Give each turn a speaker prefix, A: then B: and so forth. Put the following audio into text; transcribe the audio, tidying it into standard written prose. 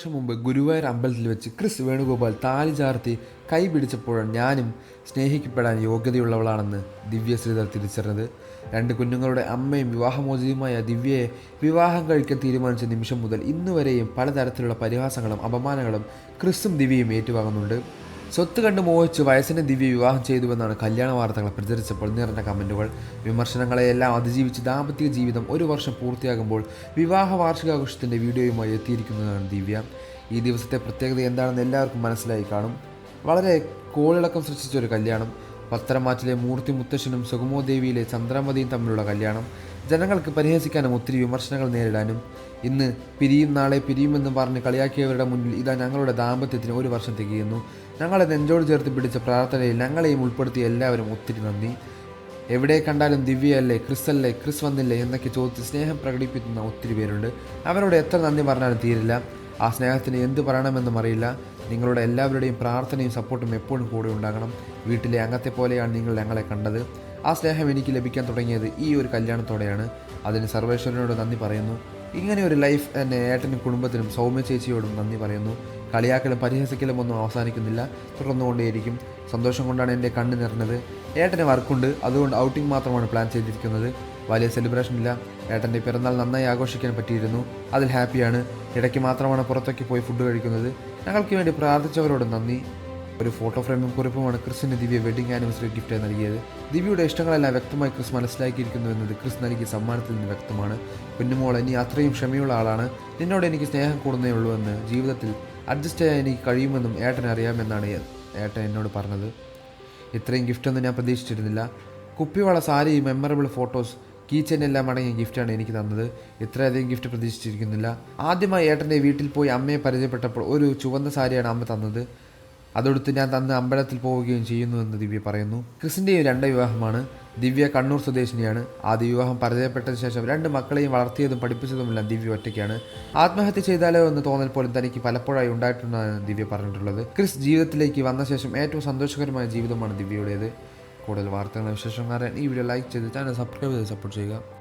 A: വർഷം മുമ്പ് ഗുരുവായൂർ അമ്പലത്തിൽ വെച്ച് ക്രിസ് വേണുഗോപാൽ താലി ചാർത്തി കൈ പിടിച്ചപ്പോഴാണ് ഞാനും സ്നേഹിക്കപ്പെടാൻ യോഗ്യതയുള്ളവളാണെന്ന് ദിവ്യ ശ്രീധർ തിരിച്ചറിഞ്ഞത്. രണ്ട് കുഞ്ഞുങ്ങളുടെ അമ്മയും വിവാഹമോചിതയുമായ ദിവ്യയെ വിവാഹം കഴിക്കാൻ തീരുമാനിച്ച നിമിഷം മുതൽ ഇന്നുവരെയും പലതരത്തിലുള്ള പരിഹാസങ്ങളും അപമാനങ്ങളും ക്രിസും ദിവ്യയും ഏറ്റുവാങ്ങുന്നുണ്ട്. സ്വത്ത് കണ്ട് മോഹിച്ച് വയസ്സിനെ ദിവ്യ വിവാഹം ചെയ്തുവെന്നാണ് കല്യാണ വാർത്തകൾ പ്രചരിച്ചപ്പോൾ നിറഞ്ഞ കമൻറ്റുകൾ. വിമർശനങ്ങളെയെല്ലാം അതിജീവിച്ച് ദാമ്പത്യ ജീവിതം 1 വർഷം പൂർത്തിയാകുമ്പോൾ വിവാഹ വാർഷികാഘോഷത്തിൻ്റെ വീഡിയോയുമായി എത്തിയിരിക്കുന്നതാണ് ദിവ്യ. ഈ ദിവസത്തെ പ്രത്യേകത എന്താണെന്ന് എല്ലാവർക്കും മനസ്സിലായി കാണും. വളരെ കോളിളക്കം സൃഷ്ടിച്ച ഒരു കല്യാണം. പത്തരമാറ്റിലെ മൂർത്തി മുത്തശ്ശനും സുഗമോദേവിയിലെ ചന്ദ്രമതിയും തമ്മിലുള്ള കല്യാണം. ജനങ്ങൾക്ക് പരിഹസിക്കാനും ഒത്തിരി വിമർശനങ്ങൾ നേരിടാനും. ഇന്ന് പിരിയും നാളെ പിരിയുമെന്ന് പറഞ്ഞ് കളിയാക്കിയവരുടെ മുന്നിൽ ഇതാ ഞങ്ങളുടെ ദാമ്പത്യത്തിന് 1 വർഷം തികയുന്നു. ഞങ്ങളെ നെഞ്ചോട് ചേർത്ത് പിടിച്ച പ്രാർത്ഥനയിൽ ഞങ്ങളെയും ഉൾപ്പെടുത്തിയ എല്ലാവരും ഒത്തിരി നന്ദി. എവിടെ കണ്ടാലും ദിവ്യയല്ലേ, ക്രിസ് ക്രിസ് വന്നില്ലേ എന്നൊക്കെ ചോദിച്ച് സ്നേഹം പ്രകടിപ്പിക്കുന്ന ഒത്തിരി പേരുണ്ട്. അവരോട് എത്ര നന്ദി പറഞ്ഞാലും തീരില്ല. ആ സ്നേഹത്തിന് എന്ത് പറയണമെന്നും അറിയില്ല. നിങ്ങളുടെ എല്ലാവരുടെയും പ്രാർത്ഥനയും സപ്പോർട്ടും എപ്പോഴും കൂടെ ഉണ്ടാകണം. വീട്ടിലെ അംഗത്തെ പോലെയാണ് നിങ്ങൾ ഞങ്ങളെ കണ്ടത്. ആ സ്നേഹം എനിക്ക് ലഭിക്കാൻ തുടങ്ങിയത് ഈ ഒരു കല്യാണത്തോടെയാണ്. അതിന് സർവേശ്വരനോട് നന്ദി പറയുന്നു. ഇങ്ങനെ ഒരു ലൈഫ് എൻ്റെ ഏട്ടനും കുടുംബത്തിനും സൗമ്യ ചേച്ചിയോടും നന്ദി പറയുന്നു. കളിയാക്കലും പരിഹസിക്കലും ഒന്നും അവസാനിക്കുന്നില്ല, തുടർന്നുകൊണ്ടേയിരിക്കും. സന്തോഷം കൊണ്ടാണ് എൻ്റെ കണ്ണ് നിറഞ്ഞത്. ഏട്ടന് വർക്കുണ്ട്, അതുകൊണ്ട് ഔട്ടിംഗ് മാത്രമാണ് പ്ലാൻ ചെയ്തിരിക്കുന്നത്. വലിയ സെലിബ്രേഷൻ ഇല്ല. ഏട്ടൻ്റെ പിറന്നാൾ നന്നായി ആഘോഷിക്കാൻ പറ്റിയിരുന്നു, അതിൽ ഹാപ്പിയാണ്. ഇടയ്ക്ക് മാത്രമാണ് പുറത്തൊക്കെ പോയി ഫുഡ് കഴിക്കുന്നത്. ഞങ്ങൾക്ക് വേണ്ടി പ്രാർത്ഥിച്ചവരോട് നന്ദി. ഒരു ഫോട്ടോ ഫ്രെയിമും കുറിപ്പുമാണ് ക്രിസിന് ദിവ്യ വെഡിങ് ആനിവേഴ്സറി ഗിഫ്റ്റായി നൽകിയത്. ദിവ്യയുടെ ഇഷ്ടങ്ങളെല്ലാം വ്യക്തമായി ക്രിസ് മനസ്സിലാക്കിയിരിക്കുന്നു എന്നത് ക്രിസ് നൽകിയ സമ്മാനത്തിൽ നിന്ന് വ്യക്തമാണ്. കുഞ്ഞുമോൾ നീ അത്രയും ക്ഷമയുള്ള ആളാണ്, നിന്നോട് എനിക്ക് സ്നേഹം കൂടുന്നേ ഉള്ളൂ എന്ന്, ജീവിതത്തിൽ അഡ്ജസ്റ്റ് ചെയ്യാൻ എനിക്ക് കഴിയുമെന്നും ഏട്ടൻ അറിയാമെന്നാണ് ഏട്ടൻ എന്നോട് പറഞ്ഞത്. ഇത്രയും ഗിഫ്റ്റൊന്നും ഞാൻ പ്രതീക്ഷിച്ചിരുന്നില്ല. കുപ്പിവള, sari, memorable photos, key chain എല്ലാം അടങ്ങിയ ഗിഫ്റ്റാണ് എനിക്ക് തന്നത്. ഇത്രയധികം ഗിഫ്റ്റ് പ്രതീക്ഷിച്ചിരിക്കുന്നില്ല. ആദ്യമായി ഏട്ടൻ്റെ വീട്ടിൽ പോയി അമ്മയെ പരിചയപ്പെട്ടപ്പോൾ ഒരു ചുവന്ന സാരിയാണ് അമ്മ തന്നത്. അതൊടുത്ത് ഞാൻ തന്ന് അമ്പലത്തിൽ പോവുകയും ചെയ്യുന്നുവെന്ന് ദിവ്യ പറയുന്നു. ക്രിസിൻ്റെയും 2 വിവാഹമാണ്. ദിവ്യ കണ്ണൂർ സ്വദേശിനിയാണ്. ആദ്യ വിവാഹം പരിചയപ്പെട്ടതിന് ശേഷം 2 മക്കളെയും വളർത്തിയതും പഠിപ്പിച്ചതുമെല്ലാം ദിവ്യ ഒറ്റയ്ക്കാണ്. ആത്മഹത്യ ചെയ്താലോ എന്ന് തോന്നൽ പോലും തനിക്ക് പലപ്പോഴായി ഉണ്ടായിട്ടുണ്ടെന്നാണ് ദിവ്യ പറഞ്ഞിട്ടുള്ളത്. ക്രിസ് ജീവിതത്തിലേക്ക് വന്ന ശേഷം ഏറ്റവും സന്തോഷകരമായ ജീവിതമാണ് ദിവ്യയുടേത്. കൂടുതൽ വാർത്തകളും വിശേഷങ്ങളും അറിയാൻ ഈ വീഡിയോ ലൈക്ക് ചെയ്ത് ചാനൽ സബ്സ്ക്രൈബ് ചെയ്ത് സപ്പോർട്ട് ചെയ്യുക.